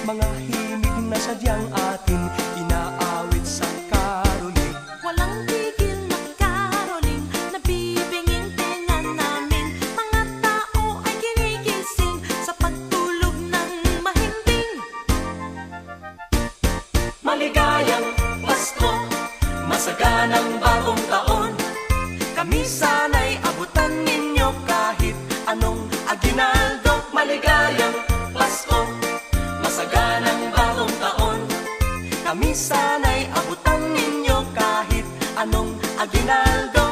mga himig na sadyang atin inaawit sa karoling. Walang tigil na karoling, nabibinging tenga namin. Mga tao ay ginigising sa pagtulog ng mahimbing. Maligayang Pasko, masaganang bagong taon. Kami sana'y abutan ninyo kahit anong aginaldo. Maligayang Pasko, masaganang bagong taon. Kami sana'y abutan ninyo kahit anong aginaldo.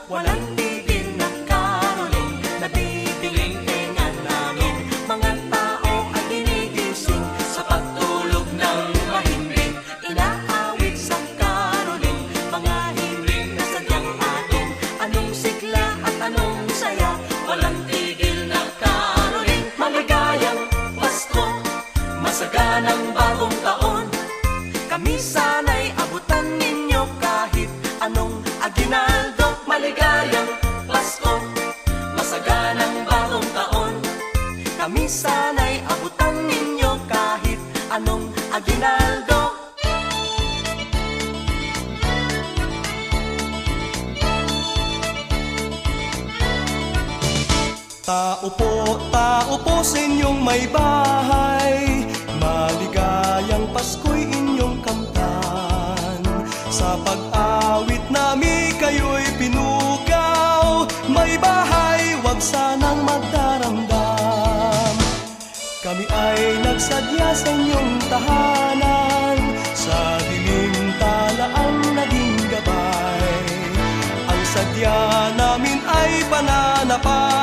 Walang tigil na karoling, nabibinging tenga namin. Mga tao ay ginigising sa pagtulog ng mahimbing. Inaawit sa karoling, mga himling na sadyang atin. Anong sigla at anong saya, walang tigil na karoling. Maligayang Pasko, masaganang bagong taon. Kami sana'y abutan ninyo kahit anong aginaldo. Maligayang Pasko, masaganang bagong taon. Kami sana'y abutan ninyo kahit anong aginaldo. Tao po sa inyong may bahay, maligayang Pasko'y inyong kamtan. Sa pag-awit namin kayo'y pinugaw, may bahay wag sanang magdaramdam. Kami ay nagsadya sa inyong tahanan, sa dilim tala ang naging gabay. Ang sadya namin ay pananapan,